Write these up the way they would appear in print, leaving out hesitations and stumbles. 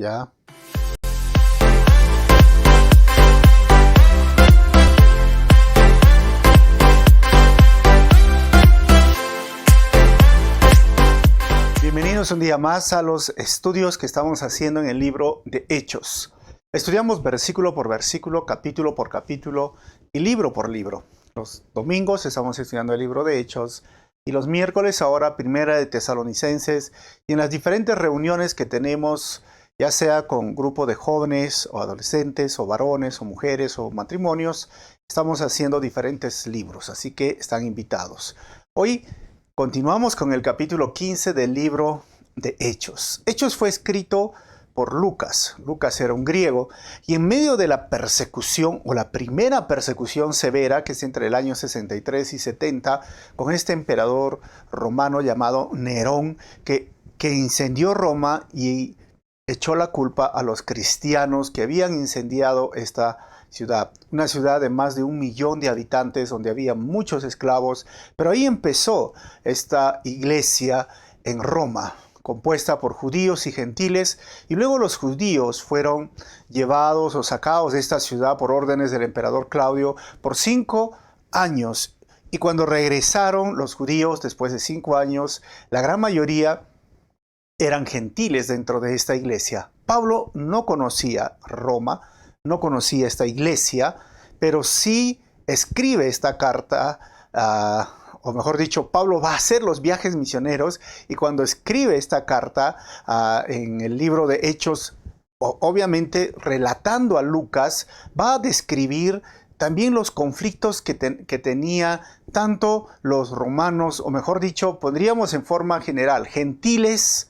Ya. Bienvenidos un día más a los estudios que estamos haciendo en el libro de Hechos. Estudiamos versículo por versículo, capítulo por capítulo y libro por libro. Los domingos estamos estudiando el libro de Hechos y los miércoles ahora Primera de Tesalonicenses, y en las diferentes reuniones que tenemos, ya sea con grupo de jóvenes o adolescentes o varones o mujeres o matrimonios, estamos haciendo diferentes libros, así que están invitados. Hoy continuamos con el capítulo 15 del libro de Hechos. Hechos fue escrito por Lucas. Lucas era un griego, y en medio de la persecución, o la primera persecución severa, que es entre el año 63 y 70, con este emperador romano llamado Nerón, que incendió Roma y echó la culpa a los cristianos que habían incendiado esta ciudad. Una ciudad de más de 1 millón de habitantes, donde había muchos esclavos, pero ahí empezó esta iglesia en Roma, compuesta por judíos y gentiles, y luego los judíos fueron llevados o sacados de esta ciudad por órdenes del emperador Claudio por 5 años. Y cuando regresaron los judíos después de 5 años, la gran mayoría eran gentiles dentro de esta iglesia. Pablo no conocía Roma, no conocía esta iglesia, pero sí escribe esta carta, o mejor dicho, Pablo va a hacer los viajes misioneros, y cuando escribe esta carta en el libro de Hechos, obviamente relatando a Lucas, va a describir también los conflictos que tenía tanto los romanos, o mejor dicho, pondríamos en forma general, gentiles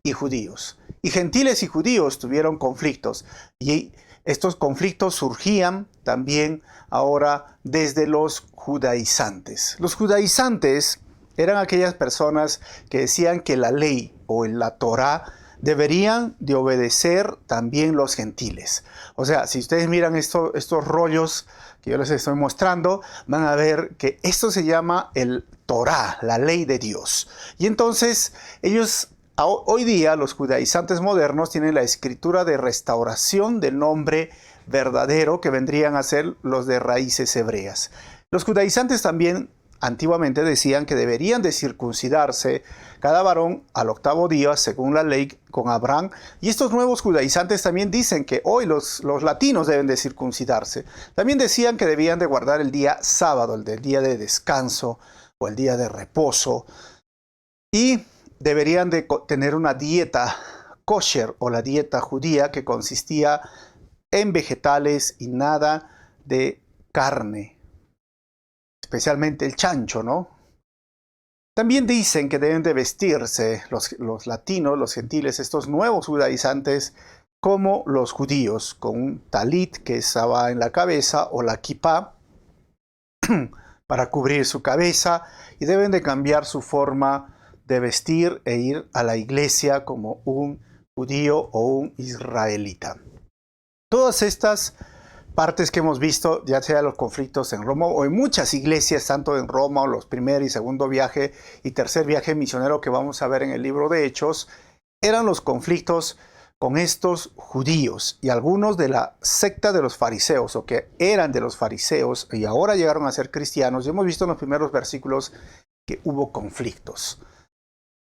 y judíos. Y gentiles y judíos tuvieron conflictos, y estos conflictos surgían también ahora desde los judaizantes. Los judaizantes eran aquellas personas que decían que la ley o la Torá deberían de obedecer también los gentiles. O sea, si ustedes miran estos rollos que yo les estoy mostrando, van a ver que esto se llama el Torá, la ley de Dios. Y entonces ellos, hoy día, los judaizantes modernos tienen la escritura de restauración del nombre verdadero, que vendrían a ser los de raíces hebreas. Los judaizantes también antiguamente decían que deberían de circuncidarse cada varón al 8º día, según la ley con Abraham. Y estos nuevos judaizantes también dicen que hoy los latinos deben de circuncidarse. También decían que debían de guardar el día sábado, el del día de descanso o el día de reposo. Y deberían de tener una dieta kosher, o la dieta judía, que consistía en vegetales y nada de carne, especialmente el chancho, ¿no? También dicen que deben de vestirse los latinos, los gentiles, estos nuevos judaizantes, como los judíos, con un talit que estaba en la cabeza, o la kipá, para cubrir su cabeza, y deben de cambiar su forma de vestir e ir a la iglesia como un judío o un israelita. Todas estas partes que hemos visto, ya sea los conflictos en Roma o en muchas iglesias, tanto en Roma, o los primer y segundo viaje y tercer viaje misionero que vamos a ver en el libro de Hechos, eran los conflictos con estos judíos y algunos de la secta de los fariseos, o que eran de los fariseos y ahora llegaron a ser cristianos. Y hemos visto en los primeros versículos que hubo conflictos.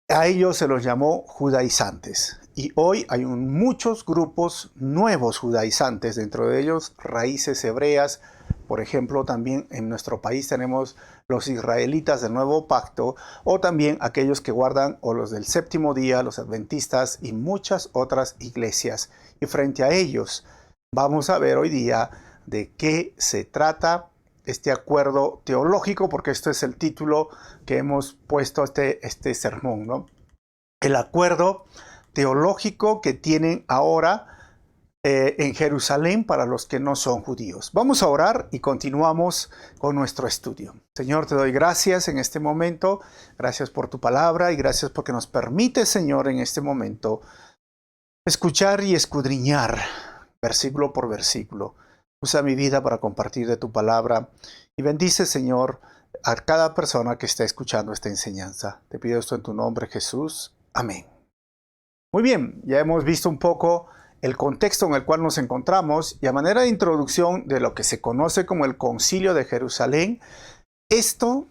A ellos se los llamó judaizantes, y hoy hay muchos grupos nuevos judaizantes, dentro de ellos raíces hebreas. Por ejemplo, también en nuestro país tenemos los israelitas del Nuevo Pacto, o también aquellos que guardan, o los del séptimo día, los adventistas, y muchas otras iglesias. Y frente a ellos vamos a ver hoy día de qué se trata este acuerdo teológico, porque este es el título que hemos puesto a este sermón, ¿no? El acuerdo teológico que tienen ahora en Jerusalén para los que no son judíos. Vamos a orar y continuamos con nuestro estudio. Señor, te doy gracias en este momento. Gracias por tu palabra, y gracias porque nos permite, Señor, en este momento escuchar y escudriñar versículo por versículo. Usa mi vida para compartir de tu palabra, y bendice, Señor, a cada persona que está escuchando esta enseñanza. Te pido esto en tu nombre, Jesús. Amén. Muy bien, ya hemos visto un poco el contexto en el cual nos encontramos y a manera de introducción de lo que se conoce como el Concilio de Jerusalén, esto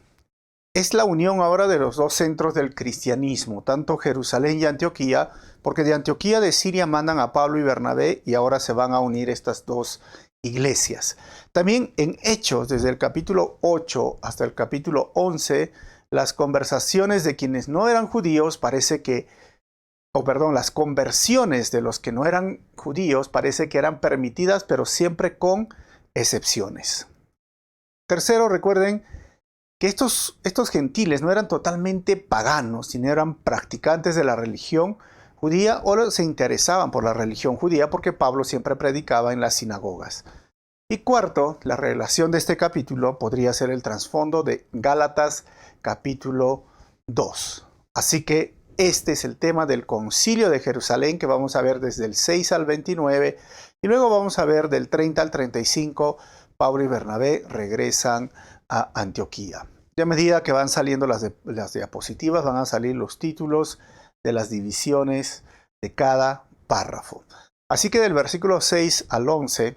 es la unión ahora de los dos centros del cristianismo, tanto Jerusalén y Antioquía, porque de Antioquía de Siria mandan a Pablo y Bernabé y ahora se van a unir estas dos iglesias. También en Hechos, desde el capítulo 8 hasta el capítulo 11, las conversaciones de quienes no eran judíos las conversiones de los que no eran judíos parece que eran permitidas, pero siempre con excepciones. Tercero, recuerden que estos gentiles no eran totalmente paganos, sino eran practicantes de la religión judía o se interesaban por la religión judía porque Pablo siempre predicaba en las sinagogas. Y cuarto, la relación de este capítulo podría ser el trasfondo de Gálatas capítulo 2. Así que este es el tema del Concilio de Jerusalén que vamos a ver desde el 6 al 29 y luego vamos a ver del 30 al 35. Pablo y Bernabé regresan a Antioquía. Y a medida que van saliendo las diapositivas, van a salir los títulos de las divisiones de cada párrafo. Así que del versículo 6 al 11,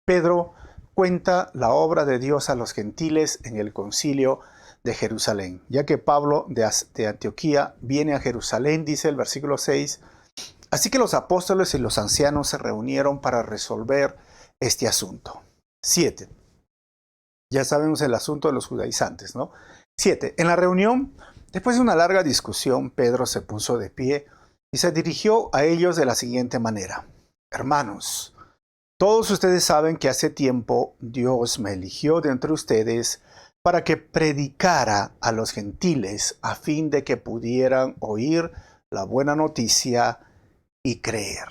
Pedro cuenta la obra de Dios a los gentiles en el concilio de Jerusalén. Ya que Pablo de Antioquía viene a Jerusalén, dice el versículo 6, así que los apóstoles y los ancianos se reunieron para resolver este asunto. 7. Ya sabemos el asunto de los judaizantes, ¿no? 7. En la reunión, después de una larga discusión, Pedro se puso de pie y se dirigió a ellos de la siguiente manera. Hermanos, todos ustedes saben que hace tiempo Dios me eligió de entre ustedes para que predicara a los gentiles a fin de que pudieran oír la buena noticia y creer.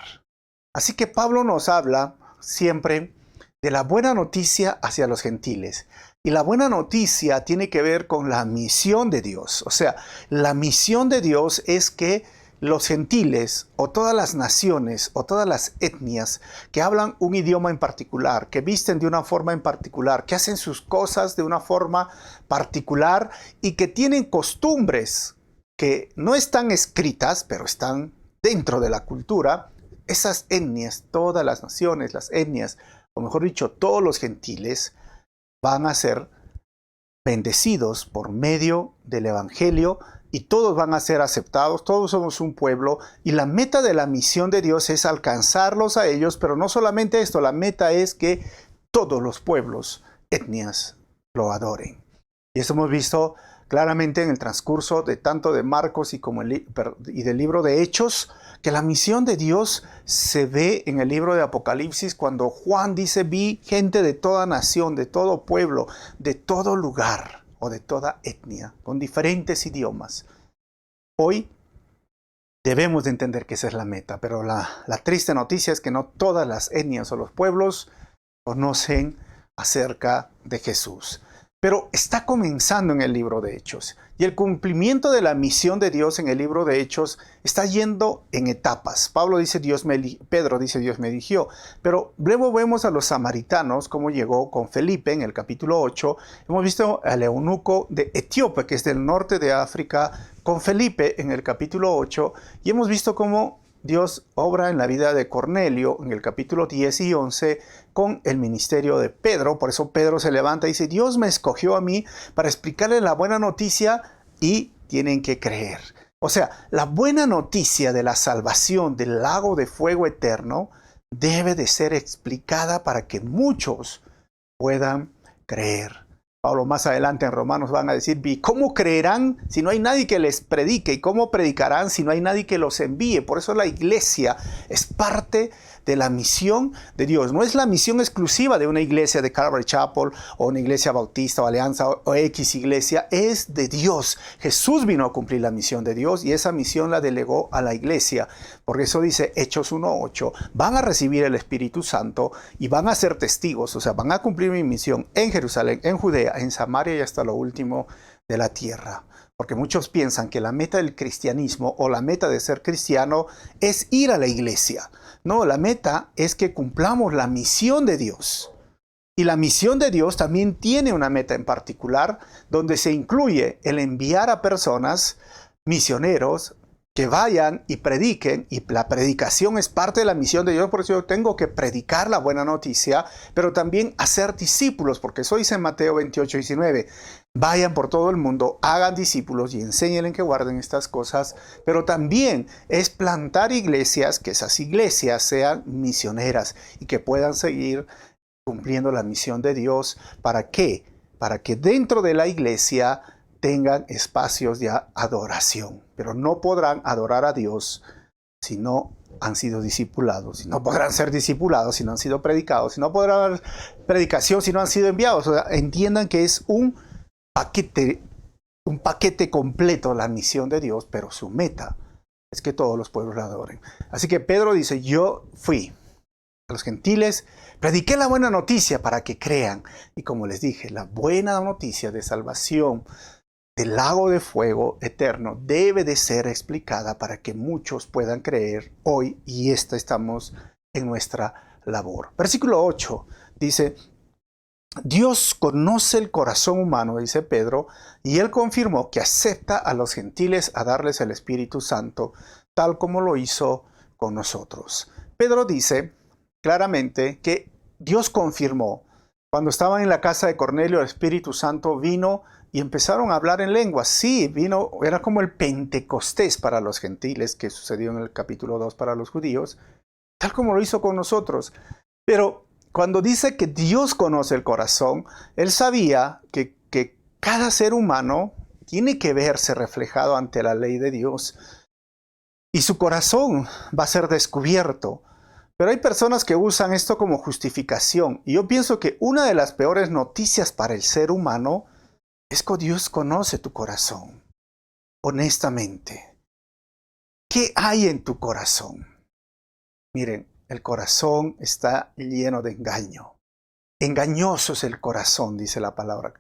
Así que Pablo nos habla siempre de la buena noticia hacia los gentiles. Y la buena noticia tiene que ver con la misión de Dios. O sea, la misión de Dios es que los gentiles o todas las naciones o todas las etnias que hablan un idioma en particular, que visten de una forma en particular, que hacen sus cosas de una forma particular y que tienen costumbres que no están escritas, pero están dentro de la cultura, esas etnias, todas las naciones, las etnias, o mejor dicho, todos los gentiles van a ser bendecidos por medio del Evangelio y todos van a ser aceptados, todos somos un pueblo y la meta de la misión de Dios es alcanzarlos a ellos, pero no solamente esto, la meta es que todos los pueblos, etnias, lo adoren. Y eso hemos visto claramente en el transcurso de tanto de Marcos y del libro de Hechos, que la misión de Dios se ve en el libro de Apocalipsis cuando Juan dice, vi gente de toda nación, de todo pueblo, de todo lugar o de toda etnia, con diferentes idiomas. Hoy debemos de entender que esa es la meta, pero la triste noticia es que no todas las etnias o los pueblos conocen acerca de Jesús. Pero está comenzando en el libro de Hechos. Y el cumplimiento de la misión de Dios en el libro de Hechos está yendo en etapas. Pedro dice, Dios me eligió. Pero luego vemos a los samaritanos, cómo llegó con Felipe en el capítulo 8. Hemos visto al eunuco de Etiopía, que es del norte de África, con Felipe en el capítulo 8. Y hemos visto cómo Dios obra en la vida de Cornelio en el capítulo 10 y 11 con el ministerio de Pedro. Por eso Pedro se levanta y dice, Dios me escogió a mí para explicarle la buena noticia y tienen que creer. O sea, la buena noticia de la salvación del lago de fuego eterno debe de ser explicada para que muchos puedan creer. Pablo más adelante en Romanos van a decir, ¿cómo creerán si no hay nadie que les predique? ¿Y cómo predicarán si no hay nadie que los envíe? Por eso la iglesia es parte de la misión de Dios. No es la misión exclusiva de una iglesia de Calvary Chapel o una iglesia bautista o alianza o X iglesia. Es de Dios. Jesús vino a cumplir la misión de Dios y esa misión la delegó a la iglesia. Por eso dice Hechos 1:8, van a recibir el Espíritu Santo y van a ser testigos. O sea, van a cumplir mi misión en Jerusalén, en Judea, en Samaria y hasta lo último de la tierra. Porque muchos piensan que la meta del cristianismo o la meta de ser cristiano es ir a la iglesia. No, la meta es que cumplamos la misión de Dios. Y la misión de Dios también tiene una meta en particular, donde se incluye el enviar a personas, misioneros, que vayan y prediquen, y la predicación es parte de la misión de Dios, por eso yo tengo que predicar la buena noticia, pero también hacer discípulos, porque eso dice en Mateo 28:19, vayan por todo el mundo, hagan discípulos y enséñenles que guarden estas cosas, pero también es plantar iglesias, que esas iglesias sean misioneras y que puedan seguir cumpliendo la misión de Dios. ¿Para qué? Para que dentro de la iglesia tengan espacios de adoración, pero no podrán adorar a Dios si no han sido discipulados, si no podrán ser discipulados si no han sido predicados, si no podrán haber predicación si no han sido enviados. O sea, entiendan que es un paquete completo la misión de Dios, pero su meta es que todos los pueblos la adoren. Así que Pedro dice, yo fui a los gentiles, prediqué la buena noticia para que crean, y como les dije, la buena noticia de salvación del lago de fuego eterno debe de ser explicada para que muchos puedan creer hoy, y estamos en nuestra labor. Versículo 8 dice, Dios conoce el corazón humano, dice Pedro, y él confirmó que acepta a los gentiles a darles el Espíritu Santo, tal como lo hizo con nosotros. Pedro dice claramente que Dios confirmó. Cuando estaban en la casa de Cornelio, el Espíritu Santo vino y empezaron a hablar en lenguas. Sí, vino, era como el Pentecostés para los gentiles, que sucedió en el capítulo 2 para los judíos, tal como lo hizo con nosotros. Pero cuando dice que Dios conoce el corazón, él sabía que cada ser humano tiene que verse reflejado ante la ley de Dios y su corazón va a ser descubierto. Pero hay personas que usan esto como justificación, y yo pienso que una de las peores noticias para el ser humano es que Dios conoce tu corazón. Honestamente, ¿qué hay en tu corazón? Miren, el corazón está lleno de engaño. Engañoso es el corazón, dice la palabra.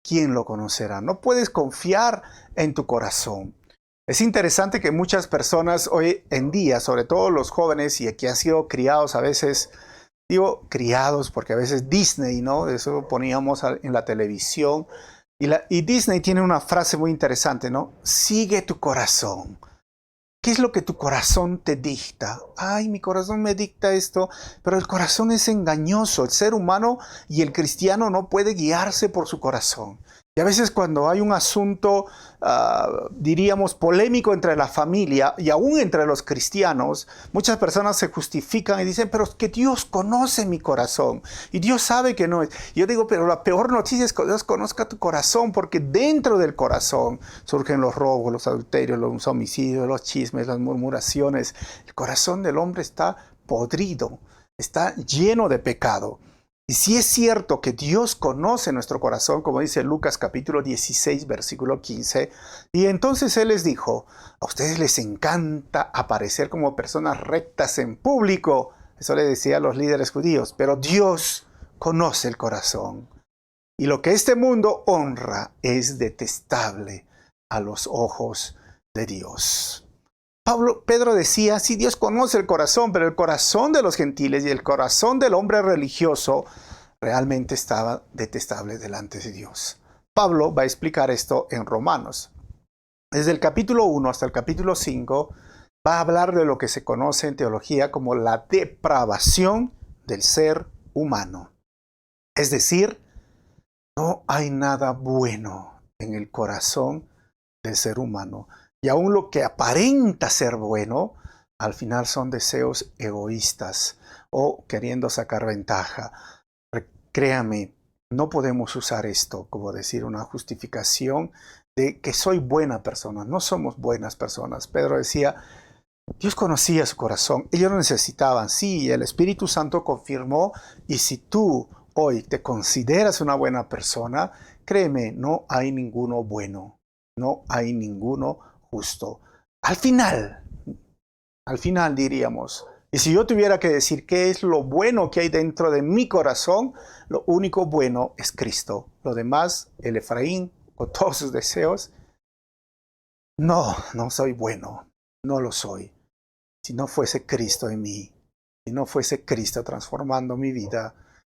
¿Quién lo conocerá? No puedes confiar en tu corazón. Es interesante que muchas personas hoy en día, sobre todo los jóvenes y que han sido criados a veces, digo criados porque a veces Disney, ¿no? Eso lo poníamos en la televisión. Y Disney tiene una frase muy interesante, ¿no? Sigue tu corazón. ¿Qué es lo que tu corazón te dicta? Ay, mi corazón me dicta esto, pero el corazón es engañoso. El ser humano y el cristiano no puede guiarse por su corazón. Y a veces cuando hay un asunto, diríamos, polémico entre la familia y aún entre los cristianos, muchas personas se justifican y dicen, pero es que Dios conoce mi corazón y Dios sabe que no es. Y yo digo, pero la peor noticia es que Dios conozca tu corazón, porque dentro del corazón surgen los robos, los adulterios, los homicidios, los chismes, las murmuraciones. El corazón del hombre está podrido, está lleno de pecado. Y si es cierto que Dios conoce nuestro corazón, como dice Lucas capítulo 16, versículo 15, y entonces Él les dijo, a ustedes les encanta aparecer como personas rectas en público, eso le decía a los líderes judíos, pero Dios conoce el corazón. Y lo que este mundo honra es detestable a los ojos de Dios. Pedro decía, sí, Dios conoce el corazón, pero el corazón de los gentiles y el corazón del hombre religioso realmente estaba detestable delante de Dios. Pablo va a explicar esto en Romanos. Desde el capítulo 1 hasta el capítulo 5 va a hablar de lo que se conoce en teología como la depravación del ser humano. Es decir, no hay nada bueno en el corazón del ser humano. Y aún lo que aparenta ser bueno, al final son deseos egoístas o queriendo sacar ventaja. Créame, no podemos usar esto como decir una justificación de que soy buena persona. No somos buenas personas. Pedro decía, Dios conocía su corazón. Ellos lo necesitaban. Sí, el Espíritu Santo confirmó. Y si tú hoy te consideras una buena persona, créeme, no hay ninguno bueno. No hay ninguno justo. Al final diríamos, y si yo tuviera que decir qué es lo bueno que hay dentro de mi corazón, lo único bueno es Cristo. Lo demás, el Efraín, con todos sus deseos, no soy bueno, no lo soy. Si no fuese Cristo en mí, si no fuese Cristo transformando mi vida,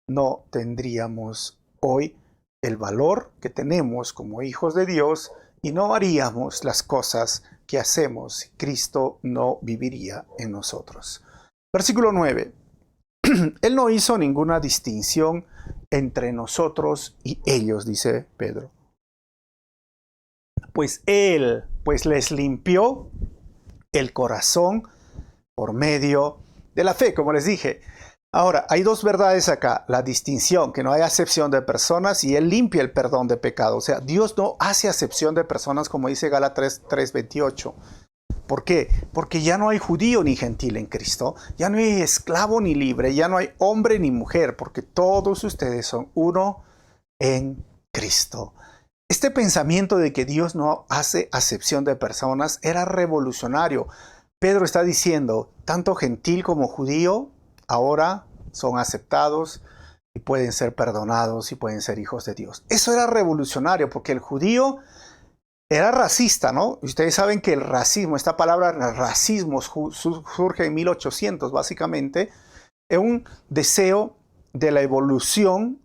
no tendríamos hoy el valor que tenemos como hijos de Dios y no haríamos las cosas ¿qué hacemos si Cristo no viviría en nosotros? Versículo 9. Él no hizo ninguna distinción entre nosotros y ellos, dice Pedro. Pues Él, pues les limpió el corazón por medio de la fe, como les dije. Ahora, hay dos verdades acá. La distinción, que no hay acepción de personas, y Él limpia el perdón de pecado. O sea, Dios no hace acepción de personas, como dice Gálatas 3:28. ¿Por qué? Porque ya no hay judío ni gentil en Cristo. Ya no hay esclavo ni libre. Ya no hay hombre ni mujer. Porque todos ustedes son uno en Cristo. Este pensamiento de que Dios no hace acepción de personas era revolucionario. Pedro está diciendo, tanto gentil como judío, ahora son aceptados y pueden ser perdonados y pueden ser hijos de Dios. Eso era revolucionario porque el judío era racista, ¿no? Ustedes saben que el racismo, esta palabra racismo surge en 1800 básicamente, es un deseo de la evolución.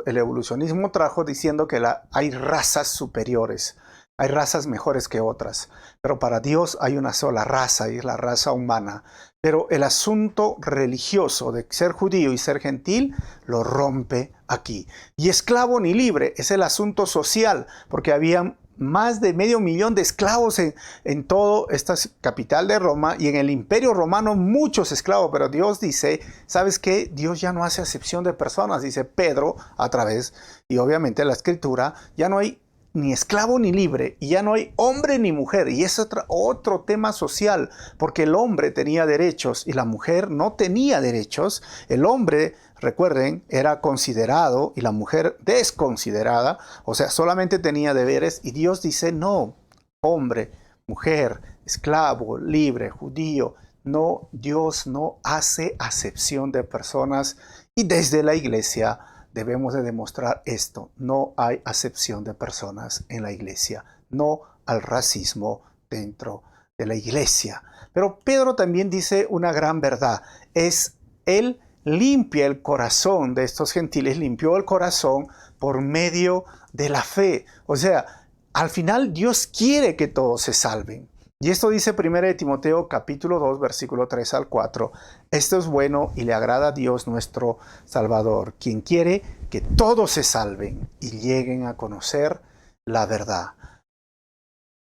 El evolucionismo trajo diciendo que hay razas superiores, hay razas mejores que otras, pero para Dios hay una sola raza y es la raza humana. Pero el asunto religioso de ser judío y ser gentil lo rompe aquí. Y esclavo ni libre es el asunto social, porque había más de 500,000 de esclavos en todo esta capital de Roma, y en el Imperio Romano muchos esclavos, pero Dios dice, ¿sabes qué? Dios ya no hace acepción de personas, dice Pedro a través, y obviamente la Escritura, ya no hay ni esclavo ni libre, y ya no hay hombre ni mujer, y es otro tema social, porque el hombre tenía derechos y la mujer no tenía derechos. El hombre, recuerden, era considerado y la mujer desconsiderada, o sea, solamente tenía deberes, y Dios dice, no, hombre, mujer, esclavo, libre, judío, no, Dios no hace acepción de personas, y desde la iglesia debemos de demostrar esto. No hay acepción de personas en la iglesia. No al racismo dentro de la iglesia. Pero Pedro también dice una gran verdad. Él limpia el corazón de estos gentiles, limpió el corazón por medio de la fe. O sea, al final Dios quiere que todos se salven. Y esto dice 1 Timoteo capítulo 2, versículo 3 al 4. Esto es bueno y le agrada a Dios nuestro Salvador, quien quiere que todos se salven y lleguen a conocer la verdad.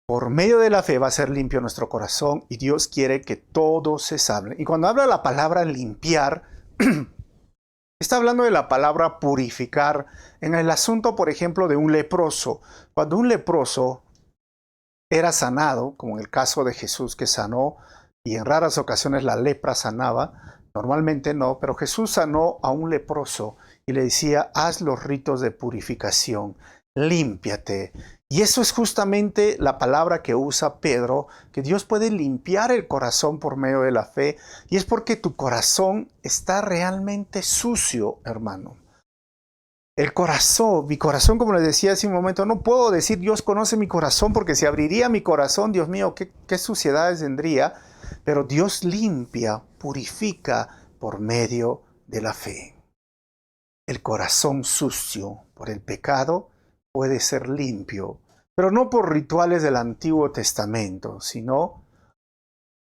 Por medio de la fe va a ser limpio nuestro corazón y Dios quiere que todos se salven. Y cuando habla la palabra limpiar, está hablando de la palabra purificar en el asunto, por ejemplo, de un leproso. Cuando un leproso era sanado, como en el caso de Jesús que sanó, y en raras ocasiones la lepra sanaba, normalmente no, pero Jesús sanó a un leproso y le decía, haz los ritos de purificación, límpiate. Y eso es justamente la palabra que usa Pedro, que Dios puede limpiar el corazón por medio de la fe, y es porque tu corazón está realmente sucio, hermano. El corazón, mi corazón, como les decía hace un momento, no puedo decir Dios conoce mi corazón, porque si abriría mi corazón, Dios mío, qué suciedades tendría. Pero Dios limpia, purifica por medio de la fe. El corazón sucio por el pecado puede ser limpio, pero no por rituales del Antiguo Testamento, sino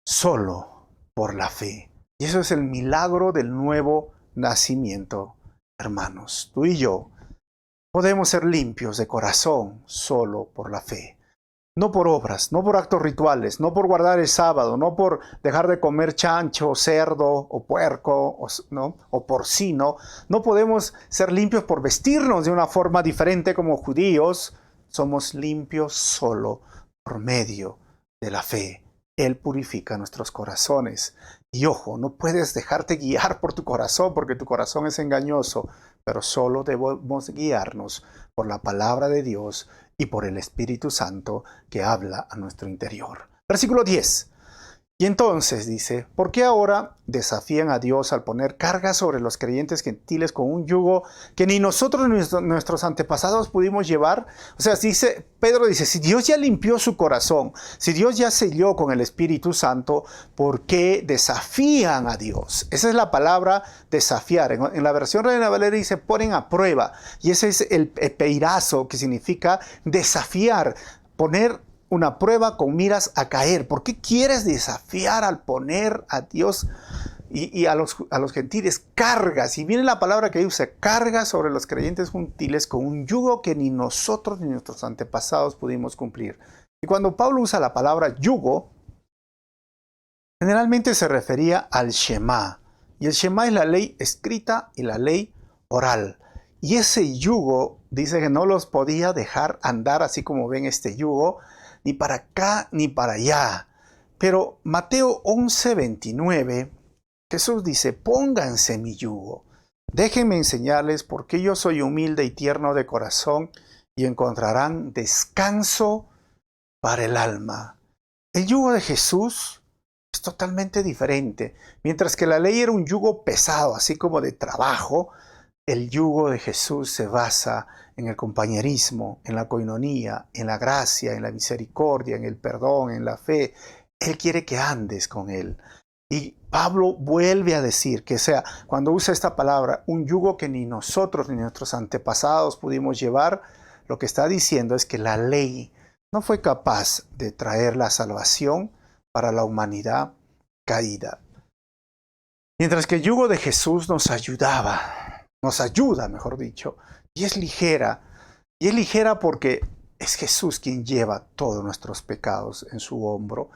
solo por la fe. Y eso es el milagro del nuevo nacimiento. Hermanos, tú y yo podemos ser limpios de corazón solo por la fe. No por obras, no por actos rituales, no por guardar el sábado, no por dejar de comer chancho, cerdo o puerco o porcino. No podemos ser limpios por vestirnos de una forma diferente como judíos. Somos limpios solo por medio de la fe. Él purifica nuestros corazones. Y ojo, no puedes dejarte guiar por tu corazón porque tu corazón es engañoso, pero solo debemos guiarnos por la palabra de Dios y por el Espíritu Santo que habla a nuestro interior. Versículo 10. Y entonces dice, ¿por qué ahora desafían a Dios al poner carga sobre los creyentes gentiles con un yugo que ni nosotros ni nuestros antepasados pudimos llevar? O sea, Pedro dice, si Dios ya limpió su corazón, si Dios ya selló con el Espíritu Santo, ¿por qué desafían a Dios? Esa es la palabra desafiar. En la versión Reina Valera dice, ponen a prueba. Y ese es el peirazo, que significa desafiar, poner una prueba con miras a caer. ¿Por qué quieres desafiar al poner a Dios y a los gentiles cargas? Y viene la palabra que usa, cargas sobre los creyentes gentiles con un yugo que ni nosotros ni nuestros antepasados pudimos cumplir. Y cuando Pablo usa la palabra yugo, generalmente se refería al Shema. Y el Shema es la ley escrita y la ley oral. Y ese yugo dice que no los podía dejar andar así como ven este yugo, ni para acá ni para allá. Pero Mateo 11:29, Jesús dice, pónganse mi yugo. Déjenme enseñarles porque yo soy humilde y tierno de corazón y encontrarán descanso para el alma. El yugo de Jesús es totalmente diferente. Mientras que la ley era un yugo pesado, así como de trabajo, el yugo de Jesús se basa en el compañerismo, en la coinonía, en la gracia, en la misericordia, en el perdón, en la fe. Él quiere que andes con Él. Y Pablo vuelve a decir que cuando usa esta palabra, un yugo que ni nosotros ni nuestros antepasados pudimos llevar, lo que está diciendo es que la ley no fue capaz de traer la salvación para la humanidad caída. Mientras que el yugo de Jesús nos ayuda, mejor dicho, y es ligera. Y es ligera porque es Jesús quien lleva todos nuestros pecados en su hombro.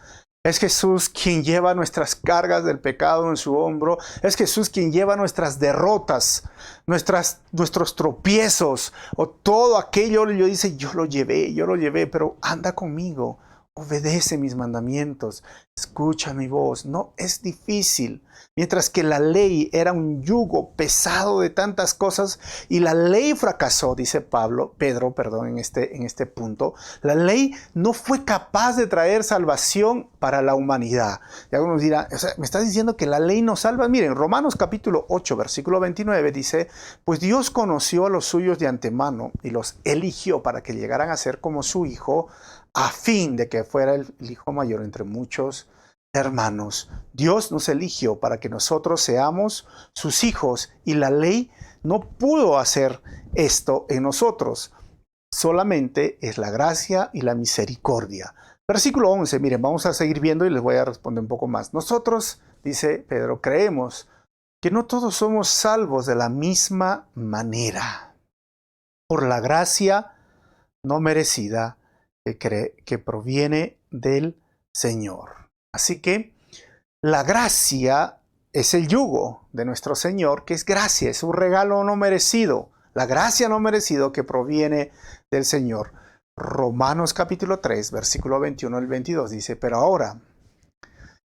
Es Jesús quien lleva nuestras cargas del pecado en su hombro. Es Jesús quien lleva nuestras derrotas, nuestros tropiezos, o todo aquello. Dice, yo lo llevé, pero anda conmigo. Obedece mis mandamientos, escucha mi voz. No es difícil. Mientras que la ley era un yugo pesado de tantas cosas y la ley fracasó, dice Pedro, en este punto. La ley no fue capaz de traer salvación para la humanidad. Y algunos dirán, ¿me estás diciendo que la ley no salva? Miren, Romanos capítulo 8, versículo 29 dice, pues Dios conoció a los suyos de antemano y los eligió para que llegaran a ser como su Hijo, a fin de que fuera el hijo mayor entre muchos hermanos. Dios nos eligió para que nosotros seamos sus hijos y la ley no pudo hacer esto en nosotros. Solamente es la gracia y la misericordia. Versículo 11, miren, vamos a seguir viendo y les voy a responder un poco más. Nosotros, dice Pedro, creemos que no todos somos salvos de la misma manera. Por la gracia no merecida que proviene del Señor. Así que la gracia es el yugo de nuestro Señor, que es gracia, es un regalo no merecido. La gracia no merecido que proviene del Señor. Romanos capítulo 3, versículo 21 al 22 dice, pero ahora,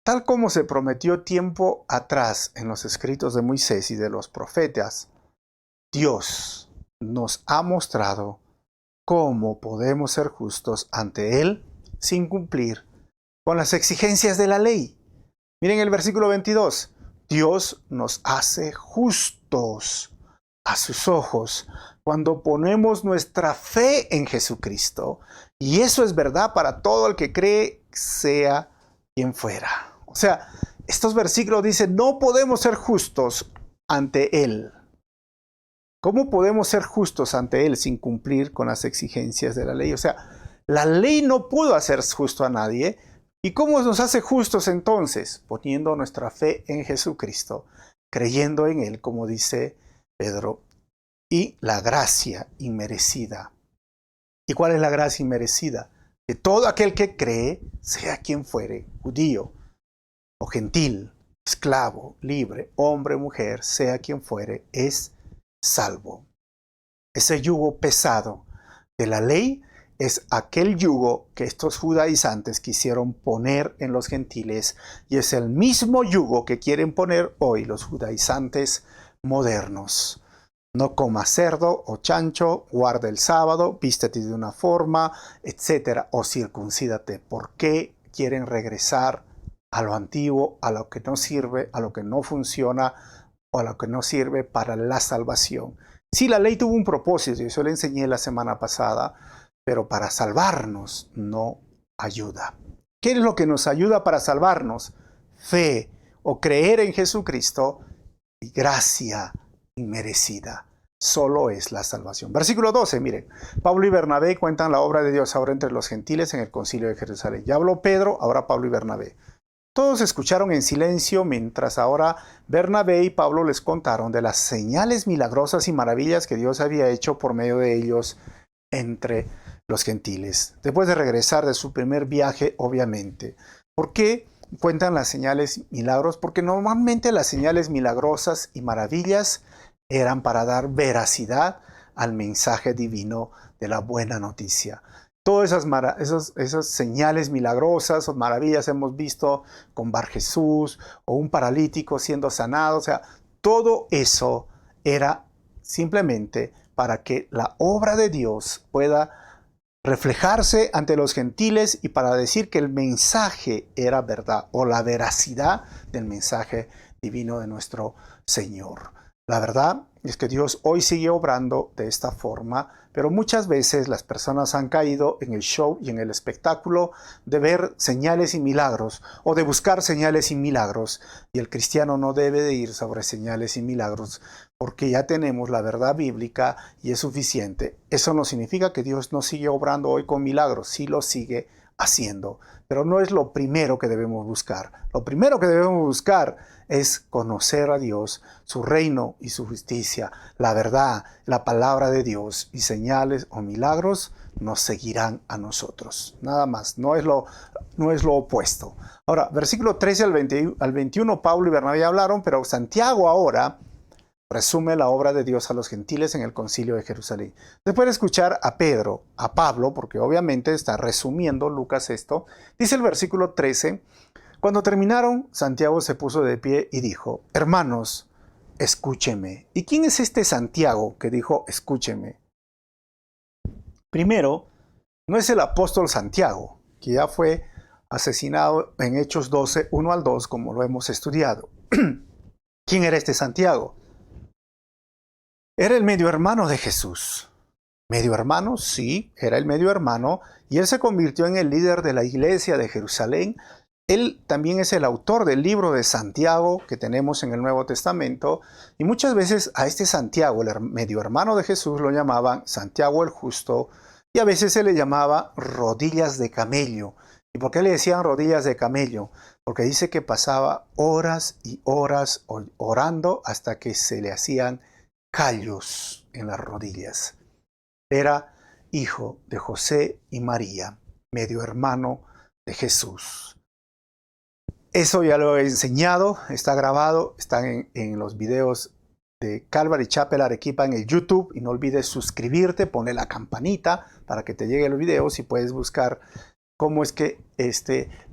tal como se prometió tiempo atrás en los escritos de Moisés y de los profetas, Dios nos ha mostrado cómo podemos ser justos ante Él sin cumplir con las exigencias de la ley. Miren el versículo 22. Dios nos hace justos a sus ojos cuando ponemos nuestra fe en Jesucristo. Y eso es verdad para todo el que cree, sea quien fuera. O sea, estos versículos dicen, no podemos ser justos ante Él. ¿Cómo podemos ser justos ante Él sin cumplir con las exigencias de la ley? O sea, la ley no pudo hacer justo a nadie. ¿Y cómo nos hace justos entonces? Poniendo nuestra fe en Jesucristo, creyendo en Él, como dice Pedro, y la gracia inmerecida. ¿Y cuál es la gracia inmerecida? Que todo aquel que cree, sea quien fuere, judío o gentil, esclavo, libre, hombre, mujer, sea quien fuere, es salvo. Ese yugo pesado de la ley es aquel yugo que estos judaizantes quisieron poner en los gentiles y es el mismo yugo que quieren poner hoy los judaizantes modernos. No comas cerdo o chancho, guarda el sábado, vístete de una forma, etc. O circuncídate. ¿Por qué quieren regresar a lo antiguo, a lo que no sirve, a lo que no funciona o a lo que no sirve para la salvación? Sí, la ley tuvo un propósito, y eso le enseñé la semana pasada, pero para salvarnos no ayuda. ¿Qué es lo que nos ayuda para salvarnos? Fe o creer en Jesucristo y gracia inmerecida. solo es la salvación. Versículo 12, miren. Pablo y Bernabé cuentan la obra de Dios ahora entre los gentiles en el concilio de Jerusalén. Ya habló Pedro, ahora Pablo y Bernabé. Todos escucharon en silencio mientras ahora Bernabé y Pablo les contaron de las señales milagrosas y maravillas que Dios había hecho por medio de ellos entre los gentiles. Después de regresar de su primer viaje, obviamente. ¿Por qué cuentan las señales milagros? Porque normalmente las señales milagrosas y maravillas eran para dar veracidad al mensaje divino de la buena noticia. Todas esas señales milagrosas o maravillas hemos visto con Bar Jesús o un paralítico siendo sanado. O sea, todo eso era simplemente para que la obra de Dios pueda reflejarse ante los gentiles y para decir que el mensaje era verdad o la veracidad del mensaje divino de nuestro Señor. La verdad es que Dios hoy sigue obrando de esta forma, pero muchas veces las personas han caído en el show y en el espectáculo de ver señales y milagros o de buscar señales y milagros. Y el cristiano no debe de ir sobre señales y milagros porque ya tenemos la verdad bíblica y es suficiente. Eso no significa que Dios no sigue obrando hoy con milagros, sí lo sigue haciendo, pero no es lo primero que debemos buscar. Lo primero que debemos buscar es conocer a Dios, su reino y su justicia, la verdad, la palabra de Dios, y señales o milagros nos seguirán a nosotros. Nada más, no es lo opuesto. Ahora, versículo 13 al 21, Pablo y Bernabé hablaron, pero Santiago ahora resume la obra de Dios a los gentiles en el concilio de Jerusalén. Después de escuchar a Pedro, a Pablo, porque obviamente está resumiendo Lucas esto, dice el versículo 13, cuando terminaron, Santiago se puso de pie y dijo, hermanos, escúcheme. ¿Y quién es este Santiago que dijo, escúcheme? Primero, no es el apóstol Santiago, que ya fue asesinado en Hechos 12, 1 al 2, como lo hemos estudiado. ¿Quién era este Santiago? Era el medio hermano de Jesús. ¿Medio hermano? Sí, era el medio hermano, y él se convirtió en el líder de la iglesia de Jerusalén. Él también es el autor del libro de Santiago que tenemos en el Nuevo Testamento, y muchas veces a este Santiago, el medio hermano de Jesús, lo llamaban Santiago el Justo, y a veces se le llamaba rodillas de camello. ¿Y por qué le decían rodillas de camello? Porque dice que pasaba horas y horas orando hasta que se le hacían callos en las rodillas. Era hijo de José y María, medio hermano de Jesús. Eso ya lo he enseñado, está grabado, están en los videos de Calvary Chapel Arequipa en el YouTube, y no olvides suscribirte, ponle la campanita para que te lleguen los videos y puedes buscar cómo es que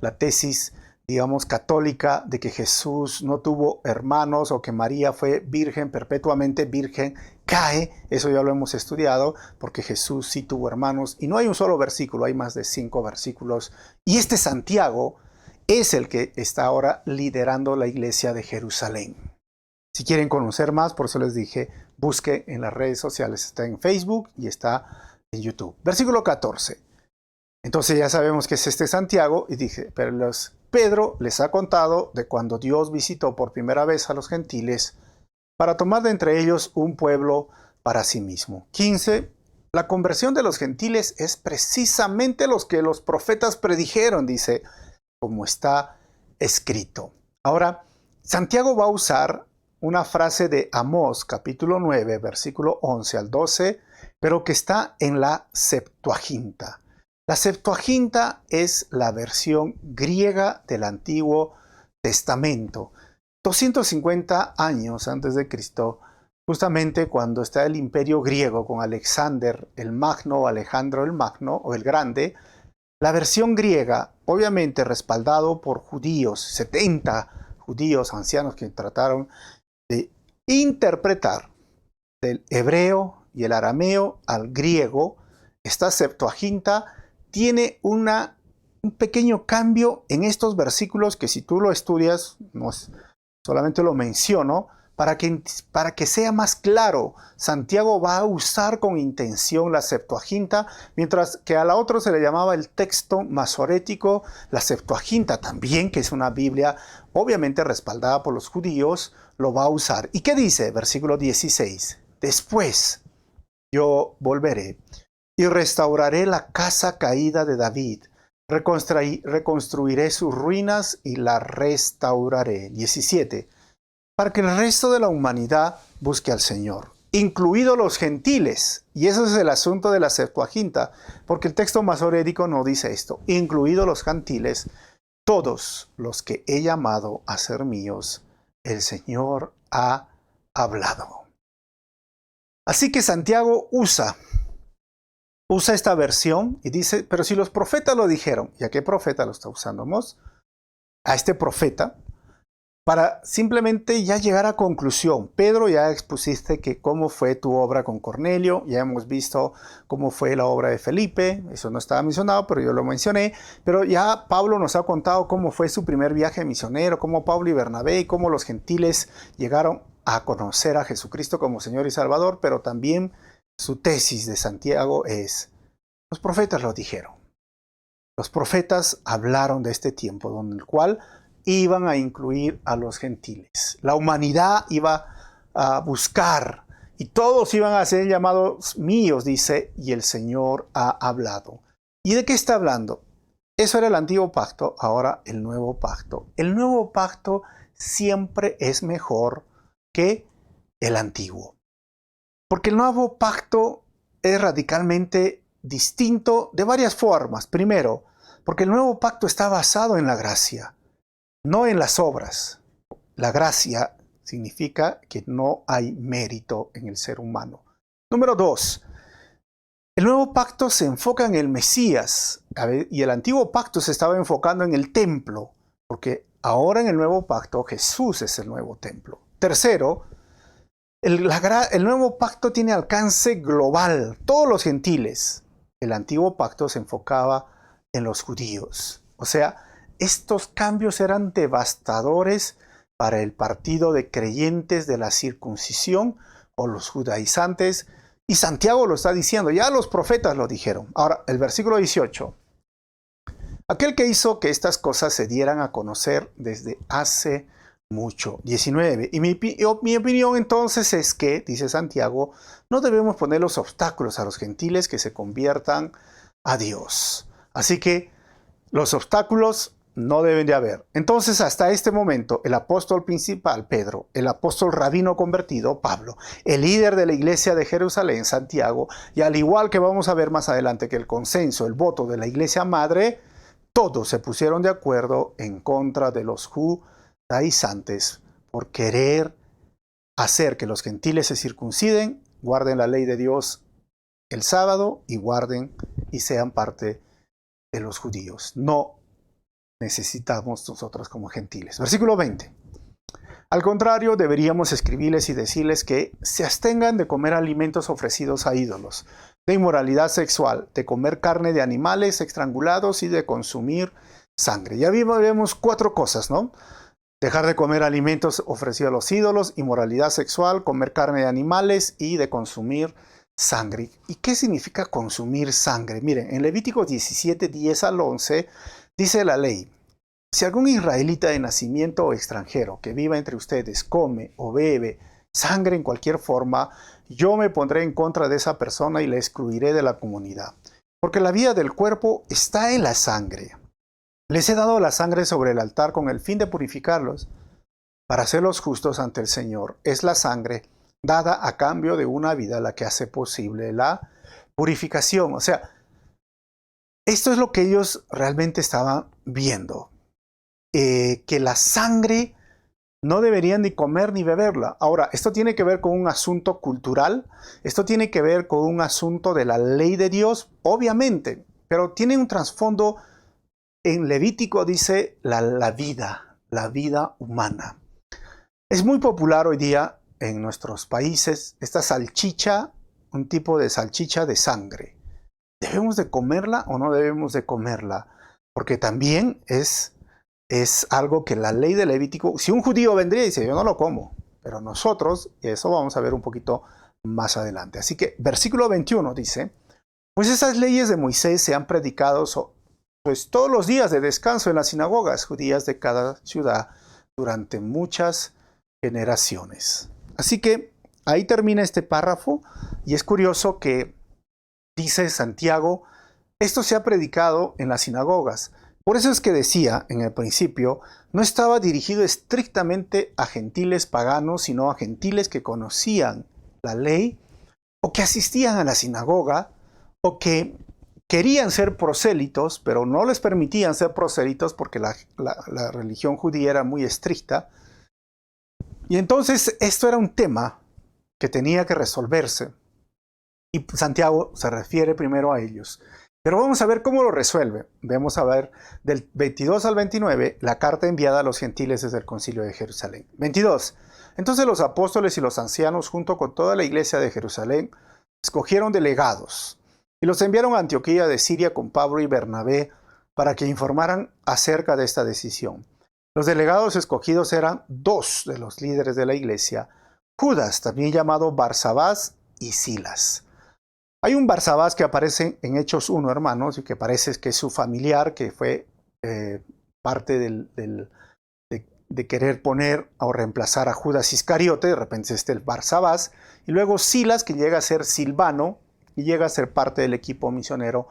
la tesis, digamos, católica de que Jesús no tuvo hermanos o que María fue virgen, perpetuamente virgen, cae. Eso ya lo hemos estudiado, porque Jesús sí tuvo hermanos, y no hay un solo versículo, hay más de 5 versículos. Y este Santiago es el que está ahora liderando la iglesia de Jerusalén. Si quieren conocer más, por eso les dije, busque en las redes sociales, está en Facebook y está en YouTube. Versículo 14. Entonces ya sabemos que es este Santiago, y dije, pero Pedro les ha contado de cuando Dios visitó por primera vez a los gentiles para tomar de entre ellos un pueblo para sí mismo. 15. La conversión de los gentiles es precisamente lo que los profetas predijeron, dice, como está escrito. Ahora, Santiago va a usar una frase de Amós, capítulo 9, versículo 11 al 12, pero que está en la Septuaginta. La Septuaginta es la versión griega del Antiguo Testamento. 250 años antes de Cristo, justamente cuando está el imperio griego con Alexander el Magno, Alejandro el Magno o el Grande, la versión griega, obviamente respaldado por judíos, 70 judíos ancianos que trataron de interpretar del hebreo y el arameo al griego, esta Septuaginta tiene un pequeño cambio en estos versículos que, si tú lo estudias, solamente lo menciono, para que sea más claro. Santiago va a usar con intención la Septuaginta, mientras que a la otra se le llamaba el texto masorético. La Septuaginta también, que es una Biblia obviamente respaldada por los judíos, lo va a usar. ¿Y qué dice? Versículo 16. Después yo volveré y restauraré la casa caída de David. Reconstruiré sus ruinas y la restauraré. 17. Para que el resto de la humanidad busque al Señor, incluidos los gentiles. Y eso es el asunto de la Septuaginta, porque el texto masorético no dice esto. Incluidos los gentiles, todos los que he llamado a ser míos, el Señor ha hablado. Así que Santiago usa esta versión y dice, pero si los profetas lo dijeron, ¿y a qué profeta lo está usando? A este profeta, para simplemente ya llegar a conclusión. Pedro, ya expusiste que cómo fue tu obra con Cornelio, ya hemos visto cómo fue la obra de Felipe, eso no estaba mencionado, pero yo lo mencioné, pero ya Pablo nos ha contado cómo fue su primer viaje misionero, cómo Pablo y Bernabé y cómo los gentiles llegaron a conocer a Jesucristo como Señor y Salvador, pero también su tesis de Santiago es, los profetas lo dijeron. Los profetas hablaron de este tiempo, donde el cual iban a incluir a los gentiles. La humanidad iba a buscar y todos iban a ser llamados míos, dice, y el Señor ha hablado. ¿Y de qué está hablando? Eso era el antiguo pacto, ahora el nuevo pacto. El nuevo pacto siempre es mejor que el antiguo. Porque el nuevo pacto es radicalmente distinto de varias formas. Primero, porque el nuevo pacto está basado en la gracia, no en las obras. La gracia significa que no hay mérito en el ser humano. Número 2, el nuevo pacto se enfoca en el Mesías y el antiguo pacto se estaba enfocando en el templo, porque ahora en el nuevo pacto Jesús es el nuevo templo. Tercero, el nuevo pacto tiene alcance global, todos los gentiles. El antiguo pacto se enfocaba en los judíos. O sea, estos cambios eran devastadores para el partido de creyentes de la circuncisión o los judaizantes. Y Santiago lo está diciendo, ya los profetas lo dijeron. Ahora, el versículo 18. Aquel que hizo que estas cosas se dieran a conocer desde hace mucho. 19. Y mi opinión entonces es que, dice Santiago, no debemos poner los obstáculos a los gentiles que se conviertan a Dios. Así que los obstáculos no deben de haber. Entonces, hasta este momento, el apóstol principal, Pedro, el apóstol rabino convertido, Pablo, el líder de la iglesia de Jerusalén, Santiago, y al igual que vamos a ver más adelante que el consenso, el voto de la iglesia madre, todos se pusieron de acuerdo en contra de los judaizantes por querer hacer que los gentiles se circunciden, guarden la ley de Dios el sábado y guarden y sean parte de los judíos. No necesitamos nosotros como gentiles. Versículo 20. Al contrario, deberíamos escribirles y decirles que se abstengan de comer alimentos ofrecidos a ídolos, de inmoralidad sexual, de comer carne de animales estrangulados y de consumir sangre. Ya vemos 4 cosas, ¿no? Dejar de comer alimentos ofrecidos a los ídolos, inmoralidad sexual, comer carne de animales y de consumir sangre. ¿Y qué significa consumir sangre? Miren, en Levítico 17, 10 al 11, dice la ley, si algún israelita de nacimiento o extranjero que viva entre ustedes come o bebe sangre en cualquier forma, yo me pondré en contra de esa persona y la excluiré de la comunidad. Porque la vida del cuerpo está en la sangre. Les he dado la sangre sobre el altar con el fin de purificarlos, para hacerlos justos ante el Señor. Es la sangre dada a cambio de una vida la que hace posible la purificación. O sea, esto es lo que ellos realmente estaban viendo. Que la sangre no deberían ni comer ni beberla. Ahora, esto tiene que ver con un asunto cultural, esto tiene que ver con un asunto de la ley de Dios, obviamente, pero tiene un trasfondo. En Levítico dice la vida humana. Es muy popular hoy día en nuestros países esta salchicha, un tipo de salchicha de sangre. ¿Debemos de comerla o no debemos de comerla? Porque también es algo que la ley de Levítico, si un judío vendría y dice, yo no lo como, pero nosotros, y eso vamos a ver un poquito más adelante. Así que versículo 21 dice, pues esas leyes de Moisés se han predicado pues todos los días de descanso en las sinagogas judías de cada ciudad durante muchas generaciones. Así que ahí termina este párrafo y es curioso que dice Santiago, esto se ha predicado en las sinagogas. Por eso es que decía en el principio, no estaba dirigido estrictamente a gentiles paganos, sino a gentiles que conocían la ley o que asistían a la sinagoga o que querían ser prosélitos, pero no les permitían ser prosélitos porque la religión judía era muy estricta. Y entonces esto era un tema que tenía que resolverse. Y Santiago se refiere primero a ellos. Pero vamos a ver cómo lo resuelve. Vamos a ver del 22 al 29 la carta enviada a los gentiles desde el concilio de Jerusalén. 22. Entonces los apóstoles y los ancianos junto con toda la iglesia de Jerusalén escogieron delegados y los enviaron a Antioquía de Siria con Pablo y Bernabé para que informaran acerca de esta decisión. Los delegados escogidos eran dos de los líderes de la iglesia, Judas, también llamado Barsabás, y Silas. Hay un Barsabás que aparece en Hechos 1, hermanos, y que parece que es su familiar, que fue parte de querer poner o reemplazar a Judas Iscariote. De repente el Barsabás. Y luego Silas, que llega a ser Silvano y llega a ser parte del equipo misionero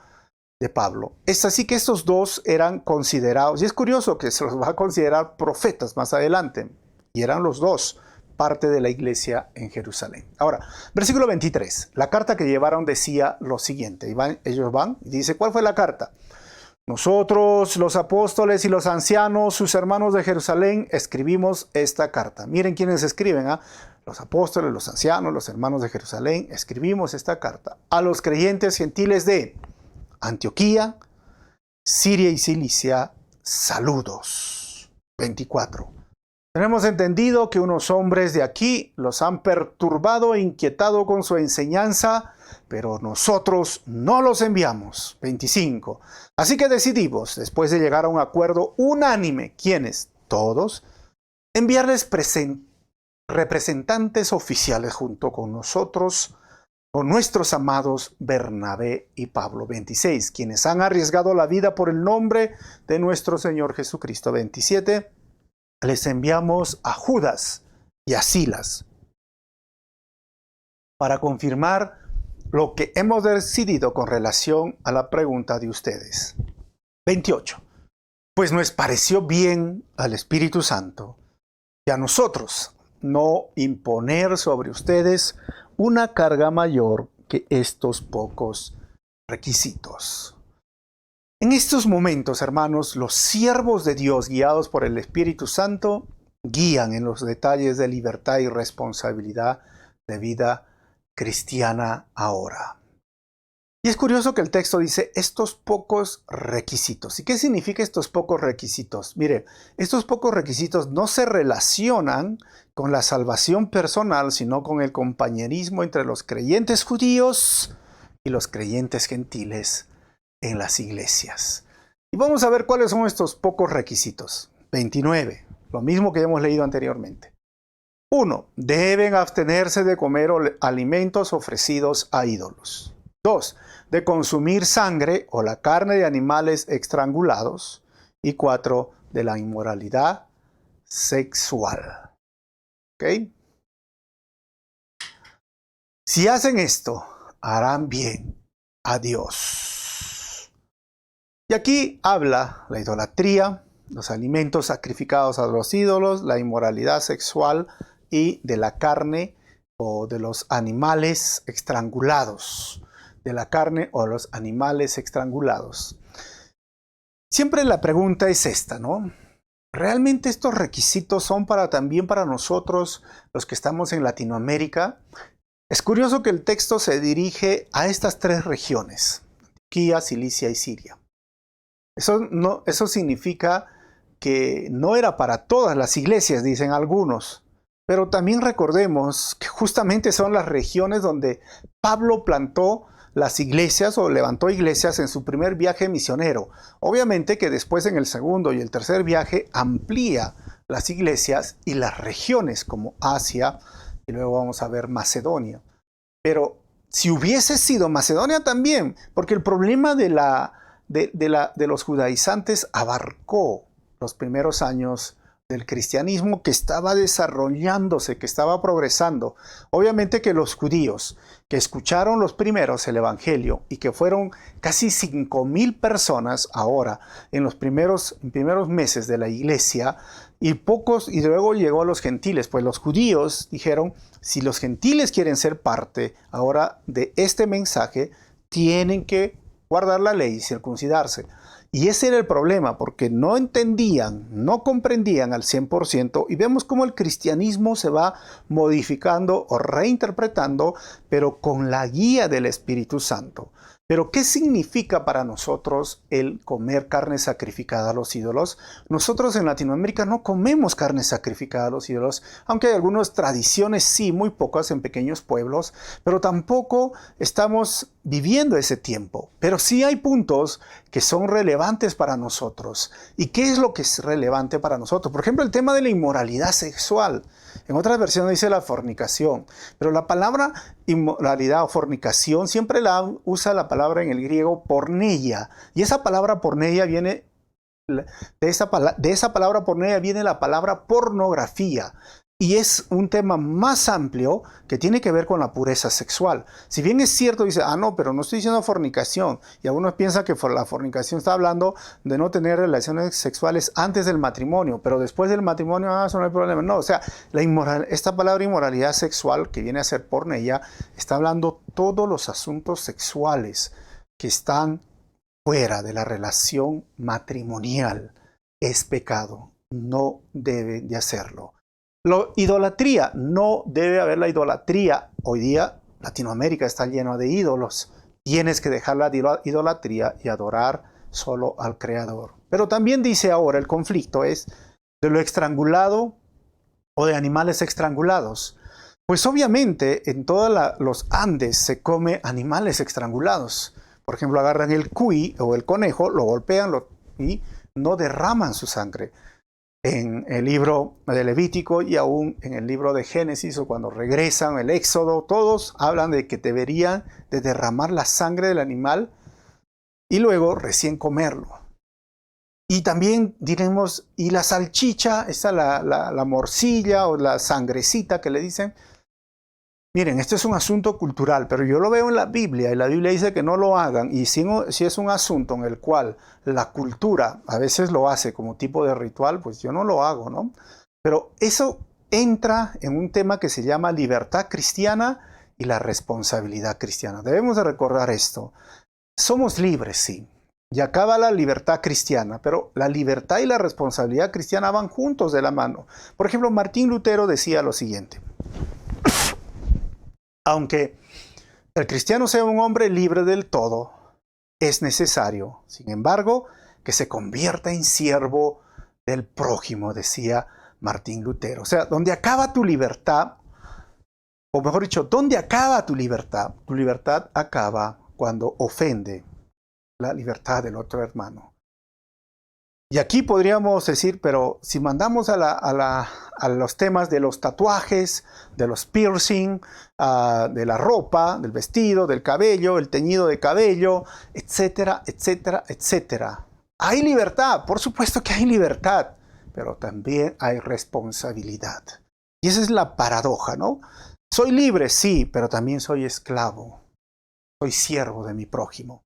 de Pablo. Es así que estos dos eran considerados, y es curioso que se los va a considerar profetas más adelante, y eran los dos parte de la iglesia en Jerusalén. Ahora, versículo 23. La carta que llevaron decía lo siguiente. Ellos van y dice, ¿cuál fue la carta? Nosotros, los apóstoles y los ancianos, sus hermanos de Jerusalén, escribimos esta carta. Miren quiénes escriben, ¿ah? Los apóstoles, los ancianos, los hermanos de Jerusalén, escribimos esta carta a los creyentes gentiles de Antioquía, Siria y Cilicia, saludos. 24. Tenemos entendido que unos hombres de aquí los han perturbado e inquietado con su enseñanza, pero nosotros no los enviamos. 25. Así que decidimos, después de llegar a un acuerdo unánime, ¿quiénes? Todos, enviarles representantes oficiales junto con nosotros, con nuestros amados Bernabé y Pablo. 26. Quienes han arriesgado la vida por el nombre de nuestro Señor Jesucristo. 27. Les enviamos a Judas y a Silas para confirmar lo que hemos decidido con relación a la pregunta de ustedes. 28. Pues nos pareció bien al Espíritu Santo y a nosotros no imponer sobre ustedes una carga mayor que estos pocos requisitos. En estos momentos, hermanos, los siervos de Dios, guiados por el Espíritu Santo, guían en los detalles de libertad y responsabilidad de vida cristiana ahora. Y es curioso que el texto dice estos pocos requisitos. ¿Y qué significa estos pocos requisitos? Mire, estos pocos requisitos no se relacionan con la salvación personal, sino con el compañerismo entre los creyentes judíos y los creyentes gentiles en las iglesias. Y vamos a ver cuáles son estos pocos requisitos. 29, lo mismo que hemos leído anteriormente. 1. Deben abstenerse de comer alimentos ofrecidos a ídolos. 2. De consumir sangre o la carne de animales estrangulados. Y 4. De la inmoralidad sexual. ¿Ok? Si hacen esto, harán bien a Dios. Y aquí habla la idolatría, los alimentos sacrificados a los ídolos, la inmoralidad sexual y de la carne o de los animales estrangulados. De la carne o los animales estrangulados. Siempre la pregunta es esta, ¿no? ¿Realmente estos requisitos son también para nosotros, los que estamos en Latinoamérica? Es curioso que el texto se dirige a estas tres regiones, Antioquía, Cilicia y Siria. Eso significa que no era para todas las iglesias, dicen algunos. Pero también recordemos que justamente son las regiones donde Pablo plantó las iglesias o levantó iglesias en su primer viaje misionero. Obviamente que después en el segundo y el tercer viaje amplía las iglesias y las regiones como Asia y luego vamos a ver Macedonia. Pero si hubiese sido Macedonia también, porque el problema de los judaizantes abarcó los primeros años del cristianismo que estaba desarrollándose, que estaba progresando. Obviamente que los judíos que escucharon los primeros el evangelio y que fueron casi 5,000 personas ahora en los primeros meses de la iglesia y luego llegó a los gentiles, pues los judíos dijeron, si los gentiles quieren ser parte ahora de este mensaje, tienen que guardar la ley y circuncidarse. Y ese era el problema, porque no entendían, no comprendían al 100%, y vemos cómo el cristianismo se va modificando o reinterpretando, pero con la guía del Espíritu Santo. Pero ¿qué significa para nosotros el comer carne sacrificada a los ídolos? Nosotros en Latinoamérica no comemos carne sacrificada a los ídolos, aunque hay algunas tradiciones, sí, muy pocas en pequeños pueblos, pero tampoco estamos viviendo ese tiempo. Pero sí hay puntos que son relevantes para nosotros. ¿Y qué es lo que es relevante para nosotros? Por ejemplo, el tema de la inmoralidad sexual. En otras versiones dice la fornicación, pero la palabra inmoralidad o fornicación siempre usa la palabra en el griego porneia, y esa palabra porneia viene de esa palabra porneia viene la palabra pornografía. Y es un tema más amplio que tiene que ver con la pureza sexual. Si bien es cierto, dice, no, pero no estoy diciendo fornicación. Y algunos piensan que la fornicación está hablando de no tener relaciones sexuales antes del matrimonio, pero después del matrimonio, eso no hay problema. No, o sea, esta palabra inmoralidad sexual, que viene a ser porneia, está hablando todos los asuntos sexuales que están fuera de la relación matrimonial. Es pecado, no debe de hacerlo. Idolatría, no debe haber la idolatría. Hoy día Latinoamérica está llena de ídolos. Tienes que dejar la idolatría y adorar solo al Creador. Pero también dice ahora el conflicto es de lo estrangulado o de animales estrangulados. Pues obviamente en todos los Andes se come animales estrangulados. Por ejemplo, agarran el cuy o el conejo, lo golpean y no derraman su sangre. En el libro de Levítico y aún en el libro de Génesis o cuando regresan el Éxodo, todos hablan de que deberían de derramar la sangre del animal y luego recién comerlo. Y también diremos, y la salchicha, esa la morcilla o la sangrecita que le dicen. Miren, este es un asunto cultural, pero yo lo veo en la Biblia y la Biblia dice que no lo hagan. Y si es un asunto en el cual la cultura a veces lo hace como tipo de ritual, pues yo no lo hago, ¿no? Pero eso entra en un tema que se llama libertad cristiana y la responsabilidad cristiana. Debemos de recordar esto. Somos libres, sí. Y acaba la libertad cristiana, pero la libertad y la responsabilidad cristiana van juntos de la mano. Por ejemplo, Martín Lutero decía lo siguiente. Aunque el cristiano sea un hombre libre del todo, es necesario, sin embargo, que se convierta en siervo del prójimo, decía Martín Lutero. O sea, donde acaba tu libertad, o mejor dicho, ¿dónde acaba tu libertad? Tu libertad acaba cuando ofende la libertad del otro hermano. Y aquí podríamos decir, pero si mandamos a los temas de los tatuajes, de los piercing, de la ropa, del vestido, del cabello, el teñido de cabello, etcétera, etcétera, etcétera. Hay libertad, por supuesto que hay libertad, pero también hay responsabilidad. Y esa es la paradoja, ¿no? Soy libre, sí, pero también soy esclavo. Soy siervo de mi prójimo.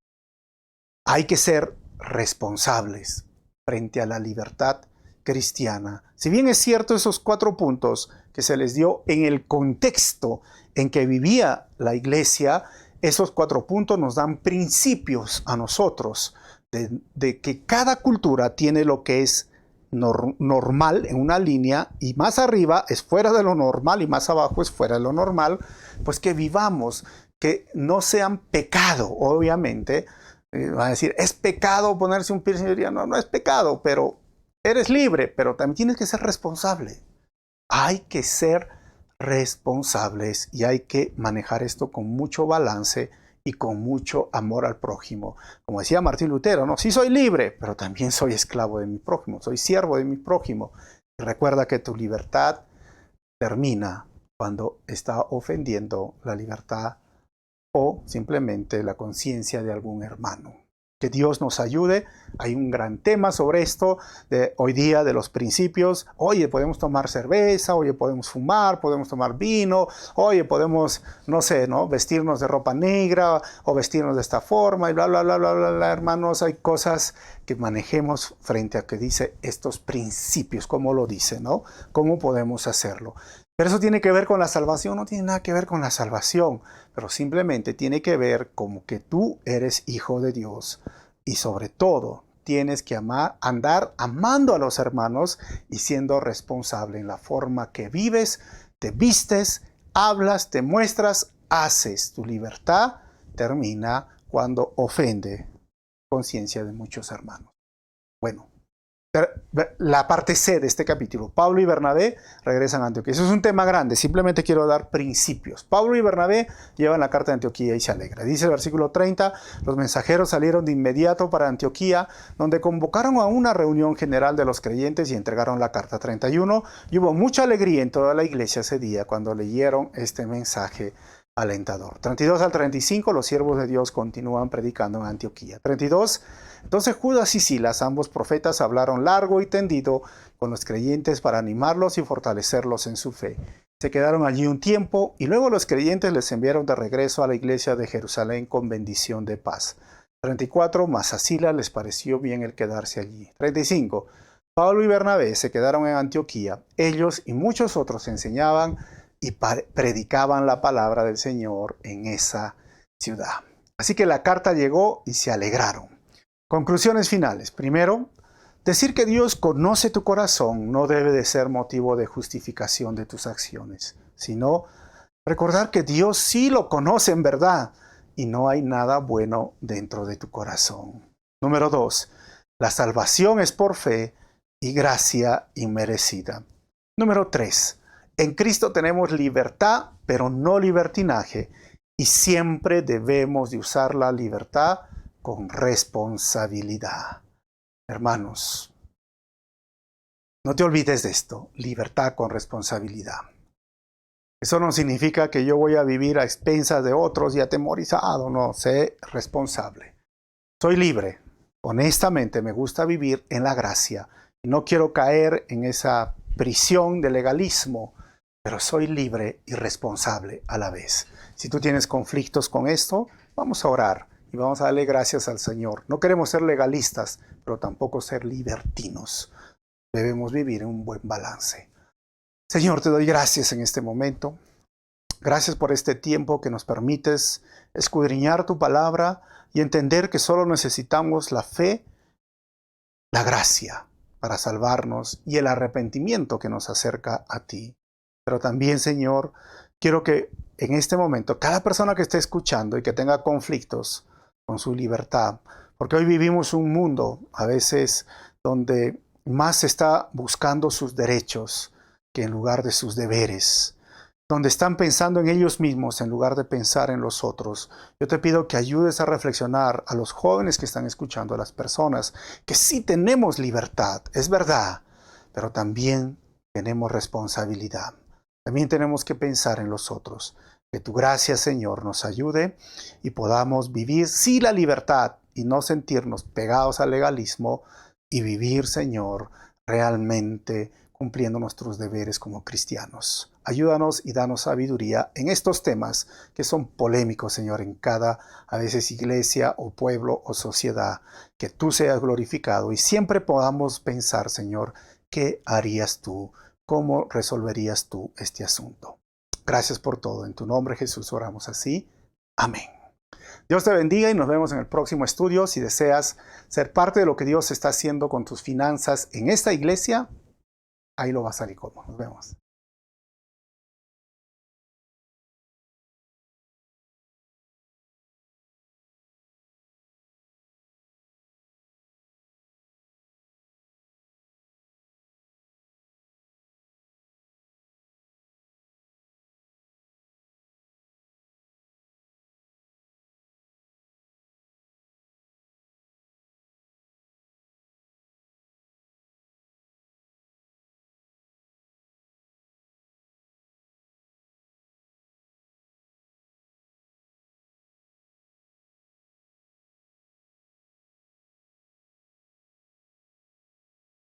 Hay que ser responsables frente a la libertad cristiana. Si bien es cierto esos 4 puntos que se les dio en el contexto en que vivía la iglesia, esos 4 puntos nos dan principios a nosotros de que cada cultura tiene lo que es normal en una línea y más arriba es fuera de lo normal y más abajo es fuera de lo normal, pues que vivamos, que no sean pecado, obviamente. Va a decir, ¿es pecado ponerse un piercing? Yo diría, no, no es pecado, pero eres libre, pero también tienes que ser responsable. Hay que ser responsables y hay que manejar esto con mucho balance y con mucho amor al prójimo. Como decía Martín Lutero, ¿no? Sí soy libre, pero también soy esclavo de mi prójimo, soy siervo de mi prójimo. Y recuerda que tu libertad termina cuando está ofendiendo la libertad o simplemente la conciencia de algún hermano. Que Dios nos ayude. Hay un gran tema sobre esto de hoy día, de los principios. Oye, podemos tomar cerveza, oye, podemos fumar, podemos tomar vino, oye, podemos, no sé, ¿no? Vestirnos de ropa negra o vestirnos de esta forma y bla, bla, bla, bla, bla, bla. Hermanos, hay cosas que manejemos frente a que dice estos principios, como lo dice, ¿no? ¿Cómo podemos hacerlo? Pero eso tiene que ver con la salvación, no tiene nada que ver con la salvación, pero simplemente tiene que ver como que tú eres hijo de Dios y sobre todo tienes que andar amando a los hermanos y siendo responsable en la forma que vives, te vistes, hablas, te muestras, haces. Tu libertad termina cuando ofende conciencia de muchos hermanos. Bueno. La parte C de este capítulo, Pablo y Bernabé regresan a Antioquía. Eso es un tema grande, simplemente quiero dar principios. Pablo y Bernabé llevan la carta de Antioquía y se alegra. Dice el versículo 30, los mensajeros salieron de inmediato para Antioquía, donde convocaron a una reunión general de los creyentes y entregaron la carta. 31, y hubo mucha alegría en toda la iglesia ese día cuando leyeron este mensaje alentador. 32 al 35, los siervos de Dios continúan predicando en Antioquía. 32, entonces Judas y Silas, ambos profetas, hablaron largo y tendido con los creyentes para animarlos y fortalecerlos en su fe. Se quedaron allí un tiempo y luego los creyentes les enviaron de regreso a la iglesia de Jerusalén con bendición de paz. 34, mas a Silas les pareció bien el quedarse allí. 35, Pablo y Bernabé se quedaron en Antioquía. Ellos y muchos otros enseñaban y predicaban la palabra del Señor en esa ciudad. Así que la carta llegó y se alegraron. Conclusiones finales. Primero, decir que Dios conoce tu corazón no debe de ser motivo de justificación de tus acciones, sino recordar que Dios sí lo conoce en verdad y no hay nada bueno dentro de tu corazón. Número 2, la salvación es por fe y gracia inmerecida. Número 3, en Cristo tenemos libertad, pero no libertinaje, y siempre debemos de usar la libertad con responsabilidad. Hermanos, no te olvides de esto, libertad con responsabilidad. Eso no significa que yo voy a vivir a expensas de otros y atemorizado, no, sé responsable. Soy libre, honestamente me gusta vivir en la gracia, no quiero caer en esa prisión de legalismo, pero soy libre y responsable a la vez. Si tú tienes conflictos con esto, vamos a orar y vamos a darle gracias al Señor. No queremos ser legalistas, pero tampoco ser libertinos. Debemos vivir en un buen balance. Señor, te doy gracias en este momento. Gracias por este tiempo que nos permites escudriñar tu palabra y entender que solo necesitamos la fe, la gracia para salvarnos y el arrepentimiento que nos acerca a ti. Pero también, Señor, quiero que en este momento cada persona que esté escuchando y que tenga conflictos con su libertad, porque hoy vivimos un mundo a veces donde más se está buscando sus derechos que en lugar de sus deberes, donde están pensando en ellos mismos en lugar de pensar en los otros. Yo te pido que ayudes a reflexionar a los jóvenes que están escuchando, a las personas, que sí tenemos libertad, es verdad, pero también tenemos responsabilidad. También tenemos que pensar en los otros. Que tu gracia, Señor, nos ayude y podamos vivir sí la libertad y no sentirnos pegados al legalismo y vivir, Señor, realmente cumpliendo nuestros deberes como cristianos. Ayúdanos y danos sabiduría en estos temas que son polémicos, Señor, en cada, a veces, iglesia o pueblo o sociedad. Que tú seas glorificado y siempre podamos pensar, Señor, ¿qué harías tú? ¿Cómo resolverías tú este asunto? Gracias por todo. En tu nombre, Jesús, oramos así. Amén. Dios te bendiga y nos vemos en el próximo estudio. Si deseas ser parte de lo que Dios está haciendo con tus finanzas en esta iglesia, ahí lo vas a ver cómo. Nos vemos.